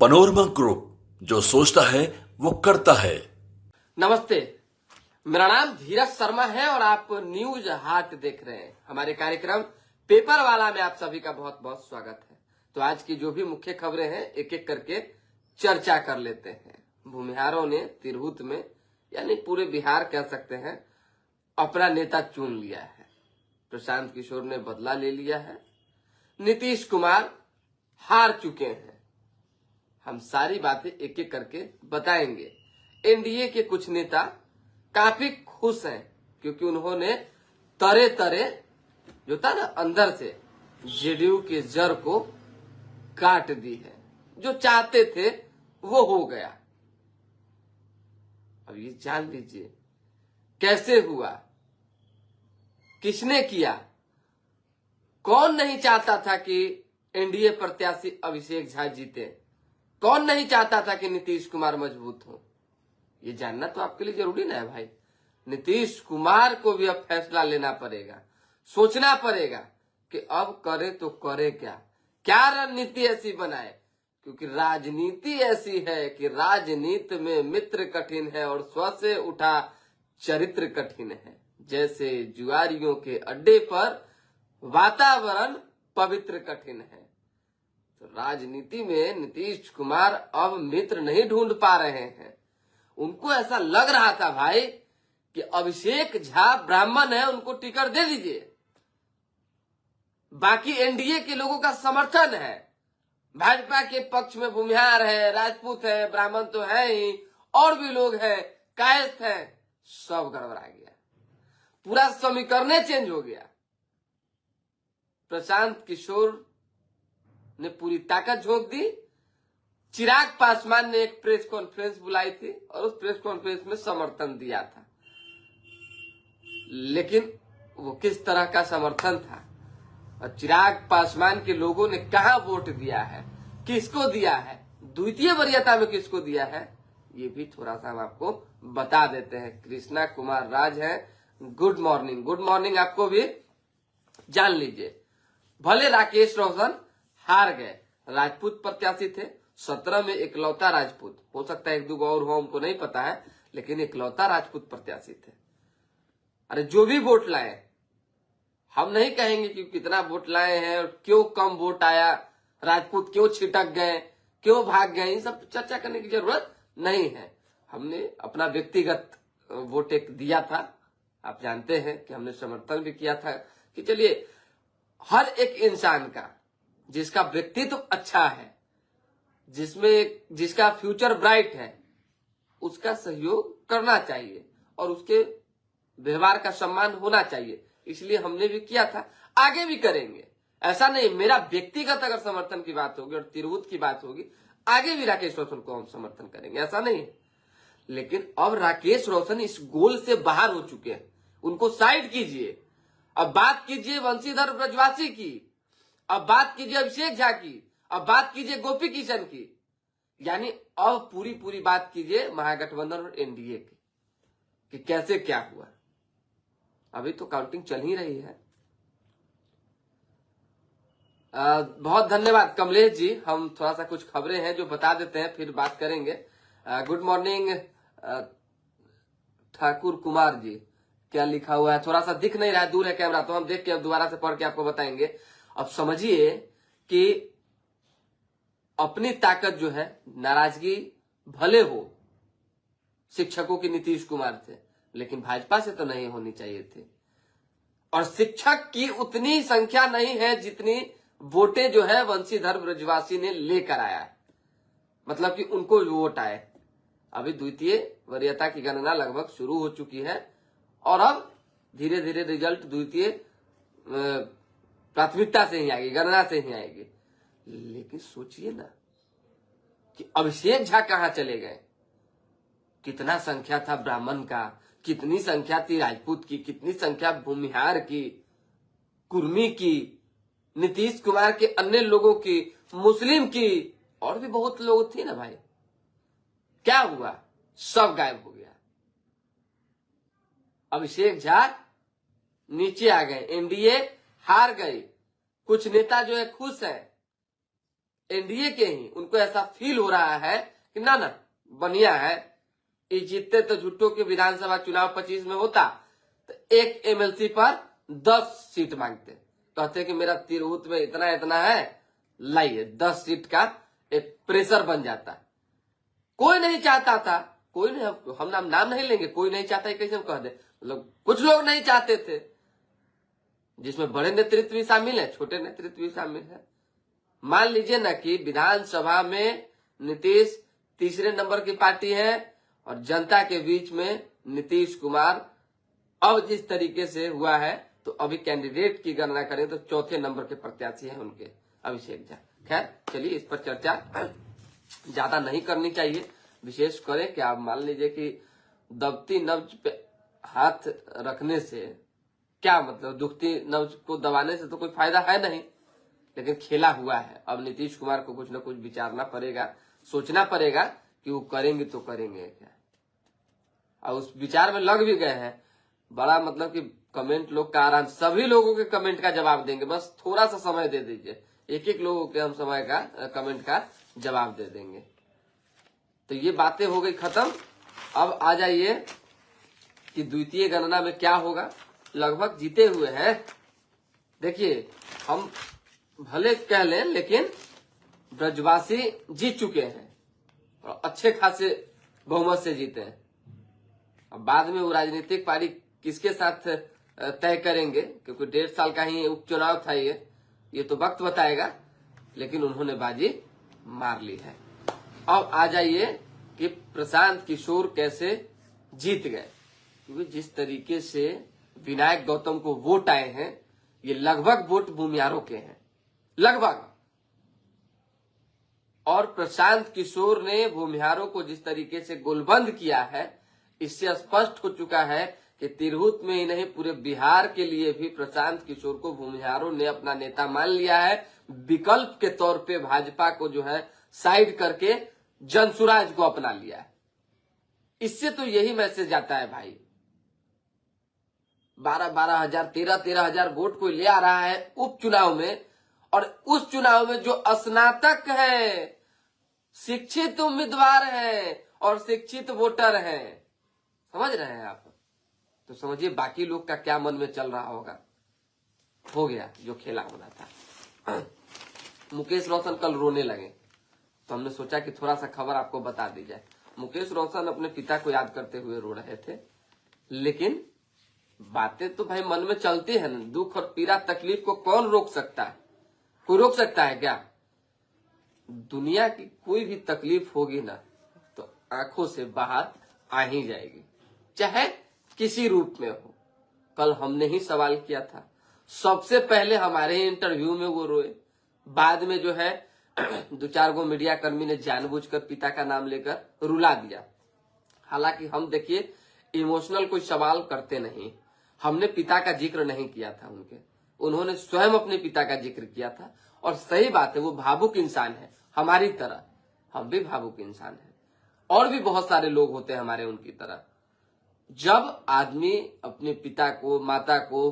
Panorama group, जो सोचता है वो करता है। नमस्ते, मेरा नाम धीरज शर्मा है और आप न्यूज हाट देख रहे हैं। हमारे कार्यक्रम पेपर वाला में आप सभी का बहुत बहुत स्वागत है। तो आज की जो भी मुख्य खबरें हैं एक एक करके चर्चा कर लेते हैं। भूमिहारों ने तिरहुत में यानी पूरे बिहार कह सकते हैं अपना नेता चुन लिया है। प्रशांत किशोर ने बदला ले लिया है। नीतीश कुमार हार चुके हैं। हम सारी बातें एक एक करके बताएंगे। एनडीए के कुछ नेता काफी खुश हैं क्योंकि उन्होंने तरह तरह जो था ना अंदर से जेडीयू के जड़ को काट दी है। जो चाहते थे वो हो गया। अब ये जान लीजिए कैसे हुआ, किसने किया। कौन नहीं चाहता था कि एनडीए प्रत्याशी अभिषेक झा जीते? कौन नहीं चाहता था कि नीतीश कुमार मजबूत हो? ये जानना तो आपके लिए जरूरी ना है भाई। नीतीश कुमार को भी अब फैसला लेना पड़ेगा, सोचना पड़ेगा कि अब करे तो करे क्या रणनीति ऐसी बनाए, क्योंकि राजनीति ऐसी है कि राजनीति में मित्र कठिन है और स्व से उठा चरित्र कठिन है। जैसे जुआरियों के अड्डे पर वातावरण पवित्र कठिन है। तो राजनीति में नीतीश कुमार अब मित्र नहीं ढूंढ पा रहे हैं। उनको ऐसा लग रहा था भाई कि अभिषेक झा ब्राह्मण है, उनको टिकट दे दीजिए, बाकी एनडीए के लोगों का समर्थन है। भाजपा के पक्ष में भूमिहार है, राजपूत है, ब्राह्मण तो है ही, और भी लोग हैं, कायस्थ है। सब गड़बड़ा गया, पूरा समीकरण चेंज हो गया। प्रशांत किशोर ने पूरी ताकत झोंक दी। चिराग पासवान ने एक प्रेस कॉन्फ्रेंस बुलाई थी और उस प्रेस कॉन्फ्रेंस में समर्थन दिया था, लेकिन वो किस तरह का समर्थन था और चिराग पासवान के लोगों ने कहां वोट दिया है, किसको दिया है, द्वितीय वरीयता में किसको दिया है, ये भी थोड़ा सा हम आपको बता देते हैं। कृष्णा कुमार राज है, गुड मॉर्निंग। गुड मॉर्निंग आपको भी। जान लीजिए, भले राकेश रोशन हार गए, राजपूत प्रत्याशी थे, 17 में इकलौता राजपूत, हो सकता है एक दो और हो, हमको नहीं पता है, लेकिन इकलौता राजपूत प्रत्याशी थे। अरे जो भी वोट लाए, हम नहीं कहेंगे कि कितना वोट लाए हैं और क्यों कम वोट आया, राजपूत क्यों छिटक गए, क्यों भाग गए, इन सब चर्चा करने की जरूरत नहीं है। हमने अपना व्यक्तिगत वोट एक दिया था। आप जानते हैं कि हमने समर्थन भी किया था कि चलिए हर एक इंसान का जिसका व्यक्तित्व अच्छा है, जिसका फ्यूचर ब्राइट है, उसका सहयोग करना चाहिए और उसके व्यवहार का सम्मान होना चाहिए। इसलिए हमने भी किया था, आगे भी करेंगे। ऐसा नहीं मेरा व्यक्तिगत अगर समर्थन की बात होगी और तिरहुत की बात होगी, आगे भी राकेश रोशन को हम समर्थन करेंगे, ऐसा नहीं है। लेकिन अब राकेश रोशन इस गोल से बाहर हो चुके हैं, उनको साइड कीजिए। अब बात कीजिए वंशीधर ब्रजवासी की, अब बात कीजिए अभिषेक झा की, अब बात कीजिए गोपी किशन की, यानी अब पूरी बात कीजिए महागठबंधन और एनडीए की कि कैसे क्या हुआ। अभी तो काउंटिंग चल ही रही है। बहुत धन्यवाद कमलेश जी। हम थोड़ा सा कुछ खबरें हैं जो बता देते हैं, फिर बात करेंगे। गुड मॉर्निंग ठाकुर कुमार जी, क्या लिखा हुआ है थोड़ा सा दिख नहीं रहा है, दूर है कैमरा, तो हम देख के अब दोबारा से पढ़ के आपको बताएंगे। अब समझिए कि अपनी ताकत जो है, नाराजगी भले हो शिक्षकों की नीतीश कुमार से, लेकिन भाजपा से तो नहीं होनी चाहिए थी। और शिक्षक की उतनी संख्या नहीं है जितनी वोटें जो है वंशीधर ब्रजवासी ने लेकर आया, मतलब कि उनको वोट आए। अभी द्वितीय वरीयता की गणना लगभग शुरू हो चुकी है और अब धीरे धीरे रिजल्ट द्वितीय प्राथमिकता से ही आएगी, गणना से ही आएगी। लेकिन सोचिए ना कि अभिषेक झा कहां चले गए। कितना संख्या था ब्राह्मण का, कितनी संख्या थी राजपूत की, कितनी संख्या भूमिहार की, कुर्मी की, नीतीश कुमार के अन्य लोगों की, मुस्लिम की, और भी बहुत लोग थे ना भाई। क्या हुआ? सब गायब हो गया। अभिषेक झा नीचे आ गए, एनडीए हार गई। कुछ नेता जो है खुश हैं एनडीए के ही उनको ऐसा फील हो रहा है कि ना ना बढ़िया है, ये जीतते तो झूठों के विधानसभा चुनाव 25 में होता तो एक एमएलसी पर 10 सीट मांगते, कहते कि मेरा तिरहुत में इतना इतना है, लाइए 10 सीट का एक प्रेशर बन जाता। कोई नहीं चाहता था, कोई नहीं, हम नाम नहीं लेंगे, कोई नहीं चाहता कैसे हम कह दे, मतलब कुछ लोग नहीं चाहते थे, जिसमें बड़े नेतृत्व भी शामिल है, छोटे नेतृत्व भी शामिल है। मान लीजिए ना कि विधानसभा में नीतीश तीसरे नंबर की पार्टी है और जनता के बीच में नीतीश कुमार अब जिस तरीके से हुआ है, तो अभी कैंडिडेट की गणना करें तो चौथे नंबर के प्रत्याशी हैं उनके, अभिषेक झा। खैर चलिए, इस पर चर्चा ज्यादा नहीं करनी चाहिए, विशेष करें कि आप मान लीजिए कि दबती नब्ज पे हाथ रखने से क्या मतलब, दुखती नब्ज को दबाने से तो कोई फायदा है नहीं। लेकिन खेला हुआ है, अब नीतीश कुमार को कुछ न कुछ विचारना पड़ेगा, सोचना पड़ेगा कि वो करेंगे तो करेंगे क्या, और उस विचार में लग भी गए हैं। बड़ा मतलब कि कमेंट लोग का आराम, सभी लोगों के कमेंट का जवाब देंगे, बस थोड़ा सा समय दे दीजिए, एक एक लोगों के हम समय का कमेंट का जवाब दे देंगे। तो ये बातें हो गई खत्म। अब आ जाइए कि द्वितीय गणना में क्या होगा। लगभग जीते हुए हैं, देखिए हम भले कह लें लेकिन ब्रजवासी जीत चुके हैं और अच्छे खासे बहुमत से जीते हैं। अब बाद में वो राजनीतिक पार्टी किसके साथ तय करेंगे, क्योंकि 1.5 साल का ही उपचुनाव था ये तो वक्त बताएगा, लेकिन उन्होंने बाजी मार ली है। अब आ जाइए कि प्रशांत किशोर कैसे जीत गए, क्योंकि जिस तरीके से विनायक गौतम को वोट आए हैं, ये लगभग वोट भूमिहारों के हैं, लगभग। और प्रशांत किशोर ने भूमिहारों को जिस तरीके से गोलबंद किया है, इससे स्पष्ट हो चुका है कि तिरहुत में ही नहीं पूरे बिहार के लिए भी प्रशांत किशोर को भूमिहारों ने अपना नेता मान लिया है। विकल्प के तौर पे भाजपा को जो है साइड करके जनसुराज को अपना लिया है। इससे तो यही मैसेज आता है भाई, 12-12 हजार 13-13 हजार वोट कोई ले आ रहा है उपचुनाव में, और उस चुनाव में जो स्नातक है, शिक्षित उम्मीदवार है और शिक्षित वोटर है, समझ रहे हैं आप, तो समझिए बाकी लोग का क्या मन में चल रहा होगा। हो गया जो खेला होना था। मुकेश रोशन कल रोने लगे, तो हमने सोचा कि थोड़ा सा खबर आपको बता दी जाए। मुकेश रोशन अपने पिता को याद करते हुए रो रहे थे, लेकिन बातें तो भाई मन में चलती है ना, दुख और पीड़ा तकलीफ को कौन रोक सकता है, कोई रोक सकता है क्या? दुनिया की कोई भी तकलीफ होगी ना तो आंखों से बाहर आ ही जाएगी, चाहे किसी रूप में हो। कल हमने ही सवाल किया था, सबसे पहले हमारे ही इंटरव्यू में वो रोए, बाद में जो है 2-4 गो मीडिया कर्मी ने जानबूझकर पिता का नाम लेकर रुला दिया। हालांकि हम देखिए इमोशनल कोई सवाल करते नहीं, हमने पिता का जिक्र नहीं किया था उन्होंने स्वयं अपने पिता का जिक्र किया था। और सही बात है, वो भावुक इंसान है हमारी तरह, हम भी भावुक इंसान हैं, और भी बहुत सारे लोग होते हैं हमारे उनकी तरह। जब आदमी अपने पिता को माता को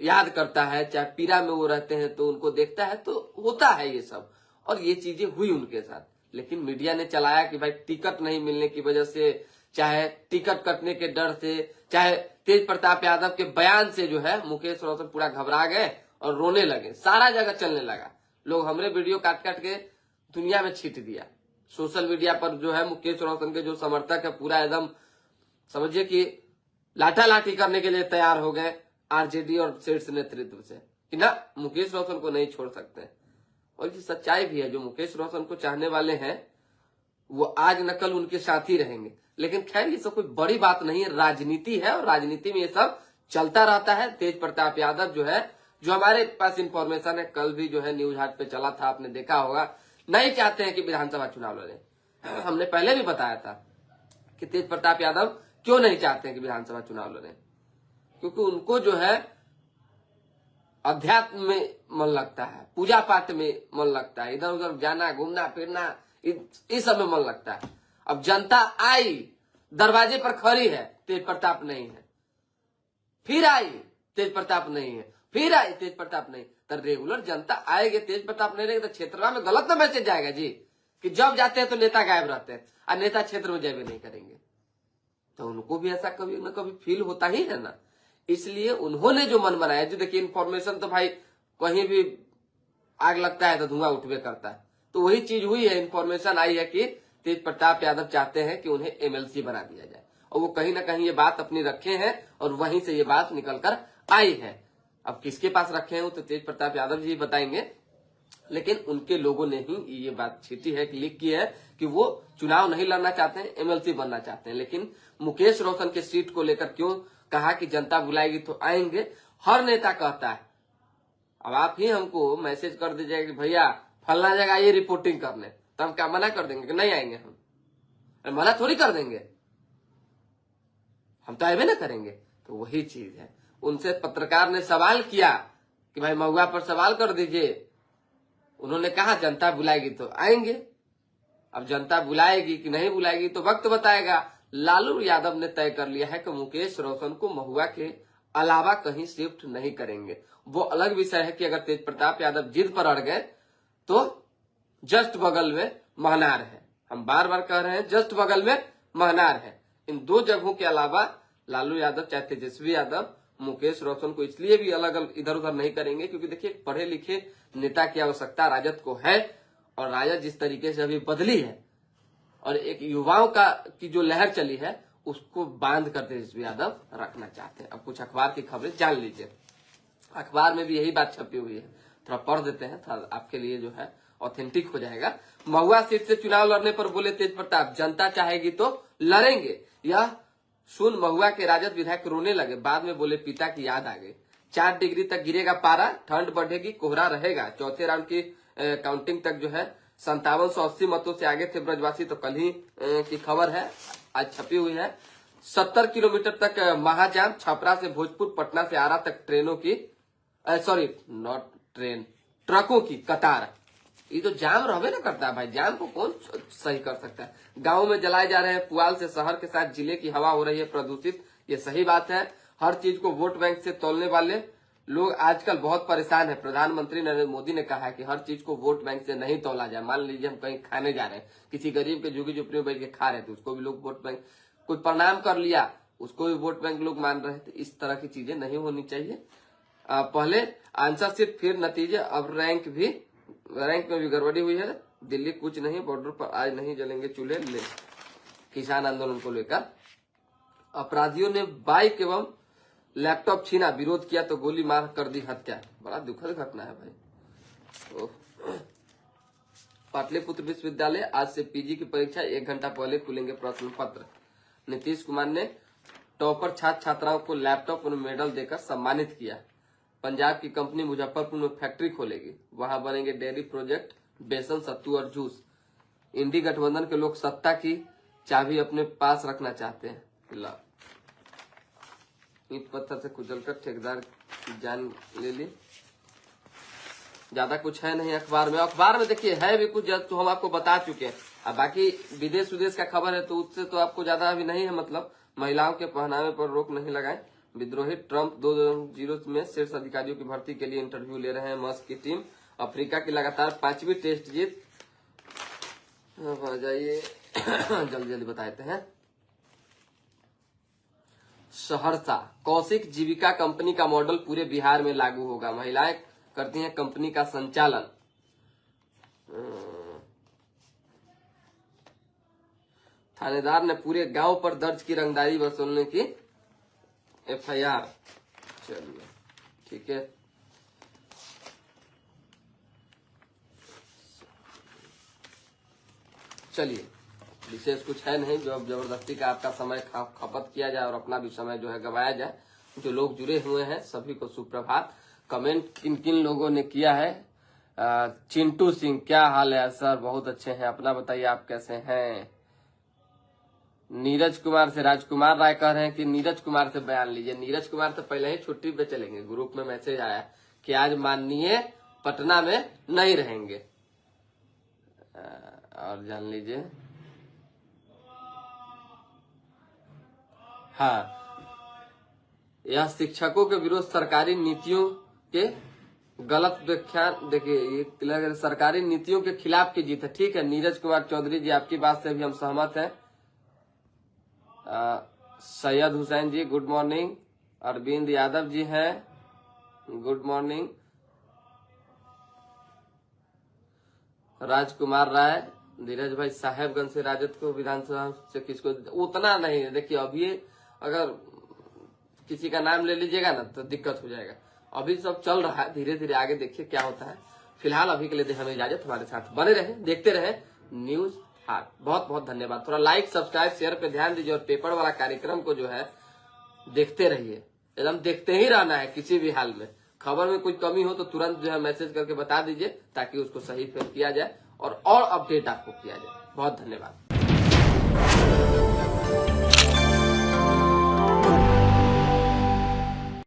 याद करता है, चाहे पीड़ा में वो रहते हैं, तो उनको देखता है, तो होता है ये सब, और ये चीजें हुई उनके साथ। लेकिन मीडिया ने चलाया कि भाई टिकट नहीं मिलने की वजह से, चाहे टिकट कटने के डर से, चाहे तेज प्रताप यादव के बयान से जो है मुकेश रोशन पूरा घबरा गए और रोने लगे, सारा जगह चलने लगा। लोग हमरे वीडियो काट काट के दुनिया में छीट दिया। सोशल मीडिया पर जो है मुकेश रोशन के जो समर्थक है पूरा एकदम समझिए कि लाठा लाठी करने के लिए तैयार हो गए आरजेडी और शीर्ष नेतृत्व से, कि ना मुकेश रोशन को नहीं छोड़ सकते। और ये सच्चाई भी है, जो मुकेश रोशन को चाहने वाले हैं वो आज न कल उनके साथ ही रहेंगे। लेकिन खैर ये सब कोई बड़ी बात नहीं है, राजनीति है और राजनीति में ये सब चलता रहता है। तेज प्रताप यादव जो है, जो हमारे पास इंफॉर्मेशन है, कल भी जो है न्यूज हाट पे चला था, आपने देखा होगा, नहीं चाहते हैं कि विधानसभा चुनाव लड़े। हमने पहले भी बताया था कि तेज प्रताप यादव क्यों नहीं चाहते हैं कि विधानसभा चुनाव लड़े, क्योंकि उनको जो है अध्यात्म में मन लगता है, पूजा पाठ में मन लगता है, इधर उधर जाना घूमना फिरना इस सब में मन लगता है। अब जनता आई, दरवाजे पर खड़ी है, तेज प्रताप नहीं है, फिर आई, तेज प्रताप नहीं है, फिर आए तेज प्रताप नहीं तो रेगुलर जनता आएगी, तेज प्रताप नहीं रहेगा तो क्षेत्र में गलत ना मैसेज जाएगा जी कि जब जाते हैं तो नेता गायब रहते हैं और नेता क्षेत्र में जाए नहीं करेंगे। तो उनको भी ऐसा कभी ना कभी फील होता ही है ना, इसलिए उन्होंने जो मन बनाया। जो देखिए इन्फॉर्मेशन तो भाई कहीं भी आग लगता है तो धुआं उठवे करता है, तो वही चीज हुई है। इन्फॉर्मेशन आई है कि तेज प्रताप यादव चाहते हैं कि उन्हें एमएलसी बना दिया जाए, और वो कहीं ना कहीं ये बात अपनी रखे हैं और वहीं से ये बात निकल कर आई है। अब किसके पास रखे हैं तो तेज प्रताप यादव जी बताएंगे, लेकिन उनके लोगों ने ही ये बात छीटी है, क्लिक की है कि वो चुनाव नहीं लड़ना चाहते हैं, एमएलसी बनना चाहते हैं। लेकिन मुकेश रोशन के सीट को लेकर क्यों कहा कि जनता बुलाएगी तो आएंगे, हर नेता कहता है। अब आप ही हमको मैसेज कर दीजिएगा कि भैया फलना जगह आइए रिपोर्टिंग करने, तो हम क्या मना कर देंगे कि नहीं आएंगे? हम मना थोड़ी कर देंगे, हम तो आए ना करेंगे। तो वही चीज है, उनसे पत्रकार ने सवाल किया कि भाई महुआ पर सवाल कर दीजिए, उन्होंने कहा जनता बुलाएगी तो आएंगे। अब जनता बुलाएगी कि नहीं बुलाएगी तो वक्त बताएगा। लालू यादव ने तय कर लिया है कि मुकेश रोशन को महुआ के अलावा कहीं शिफ्ट नहीं करेंगे। वो अलग विषय है कि अगर तेज प्रताप यादव जिद पर अड़ गए तो जस्ट बगल में महनार है, हम बार बार कह रहे हैं जस्ट बगल में महनार है। इन दो जगहों के अलावा लालू यादव चाहे तेजस्वी यादव मुकेश रोशन को इसलिए भी अलग अलग इधर उधर नहीं करेंगे क्योंकि देखिए पढ़े लिखे नेता की आवश्यकता राजद को है, और राजद जिस तरीके से अभी बदली है और एक युवाओं का की जो लहर चली है उसको बांध कर तेजस्वी यादव रखना चाहते हैं। अब कुछ अखबार की खबरें जान लीजिए, अखबार में भी यही बात छपी हुई है, थोड़ा पढ़ देते हैं, थोड़ा आपके लिए जो है ऑथेंटिक हो जाएगा। महुआ सीट से चुनाव लड़ने पर बोले तेज प्रताप, जनता चाहेगी तो लड़ेंगे। यह सुन महुआ के राजद विधायक रोने लगे, बाद में बोले पिता की याद आ गई। 4 डिग्री तक गिरेगा पारा, ठंड बढ़ेगी, कोहरा रहेगा। चौथे राउंड की काउंटिंग तक जो है 5780 मतों से आगे थे ब्रजवासी, तो कल ही की खबर है, आज छपी हुई है। 70 किलोमीटर तक महाजाम, छपरा से भोजपुर, पटना से आरा तक ट्रेनों की सॉरी नॉट ट्रेन ट्रकों की कतार। ये तो जाम रहबे ना करता है भाई, जाम को कौन सही कर सकता है। गाँव में जलाए जा रहे हैं पुआल से, शहर के साथ जिले की हवा हो रही है प्रदूषित, ये सही बात है। हर चीज को वोट बैंक से तोलने वाले लोग आजकल बहुत परेशान है। प्रधानमंत्री नरेंद्र मोदी ने कहा है कि हर चीज को वोट बैंक से नहीं तोला जाए। मान लीजिए हम कहीं खाने जा रहे हैं, किसी गरीब के झुग्गी झुपड़ी में बैठ के खा रहे थे, उसको भी लोग वोट बैंक, कोई प्रणाम कर लिया उसको भी वोट बैंक लोग मान रहे थे। इस तरह की चीजें नहीं होनी चाहिए। पहले आंसर सीट फिर नतीजे, अब रैंक में भी गड़बड़ी हुई है। दिल्ली कुछ नहीं, बॉर्डर पर आज नहीं जलेंगे चूल्हे, ले किसान आंदोलन को लेकर अपराधियों ने बाइक एवं लैपटॉप छीना, विरोध किया तो गोली मार कर दी हत्या। बड़ा दुखद घटना है भाई। पाटलिपुत्र विश्वविद्यालय आज से पीजी की परीक्षा 1 घंटा पहले खुलेंगे प्रश्न पत्र। नीतीश कुमार ने टॉपर छात्र छात्राओं को लैपटॉप और मेडल देकर सम्मानित किया। पंजाब की कंपनी मुजफ्फरपुर में फैक्ट्री खोलेगी, वहां बनेंगे डेयरी प्रोजेक्ट, बेसन, सत्तू और जूस। इंडी गठबंधन के लोग सत्ता की चाबी अपने पास रखना चाहते हैं। ईंट पत्थर से कुचलकर ठेकेदार की जान ले ली। ज्यादा कुछ है नहीं अखबार में। अखबार में देखिए है भी कुछ तो हम आपको बता चुके हैं। अब बाकी विदेश विदेश का खबर है तो उससे तो आपको ज्यादा अभी नहीं है। मतलब महिलाओं के पहनावे पर रोक नहीं लगाए। विद्रोही ट्रंप 2-0 में शीर्ष अधिकारियों की भर्ती के लिए इंटरव्यू ले रहे हैं मस्क की टीम। अफ्रीका की लगातार 5वीं टेस्ट जीत। जाइए जल्दी जल्दी बताते हैं। सहरसा कौशिक जीविका कंपनी का मॉडल पूरे बिहार में लागू होगा। महिलाएं करती हैं कंपनी का संचालन। थानेदार ने पूरे गांव पर दर्ज की रंगदारी वसूलने की एफआईआर। चलिए ठीक है। चलिए विशेष कुछ है नहीं जो अब जबरदस्ती का आपका समय खपत किया जाए और अपना भी समय जो है गवाया जाए। जो लोग जुड़े हुए हैं सभी को सुप्रभात। कमेंट किन किन लोगों ने किया है। चिंटू सिंह क्या हाल है सर, बहुत अच्छे हैं, अपना बताइए आप कैसे हैं। नीरज कुमार से राजकुमार राय कह रहे हैं कि नीरज कुमार से बयान लीजिए। नीरज कुमार तो पहले ही छुट्टी पे चलेंगे। ग्रुप में मैसेज आया कि आज माननीय पटना में नहीं रहेंगे। और जान लीजिए हाँ, यह शिक्षकों के विरुद्ध सरकारी नीतियों के गलत व्याख्यान, देखिए ये लग रहा है सरकारी नीतियों के खिलाफ की जीत है। ठीक है नीरज कुमार चौधरी जी, आपकी बात से भी हम सहमत हैं। सैयद हुसैन जी गुड मॉर्निंग। अरविंद यादव जी हैं, गुड मॉर्निंग। राजकुमार राय, धीरज भाई साहेबगंज से राजद को विधानसभा से किसको, उतना नहीं है। देखिए अभी अगर किसी का नाम ले लीजिएगा ना तो दिक्कत हो जाएगा। अभी सब चल रहा है, धीरे धीरे आगे देखिए क्या होता है। फिलहाल अभी के लिए हमें इजाजत, हमारे साथ बने रहे, देखते रहे न्यूज हाट। बहुत बहुत धन्यवाद। थोड़ा लाइक सब्सक्राइब शेयर पे ध्यान दीजिए और पेपर वाला कार्यक्रम को जो है देखते रहिए, एकदम देखते ही रहना है। किसी भी हाल में खबर में कोई कमी हो तो तुरंत जो है मैसेज करके बता दीजिए ताकि उसको सही फिर किया जाए और अपडेट आपको किया जाए। बहुत धन्यवाद।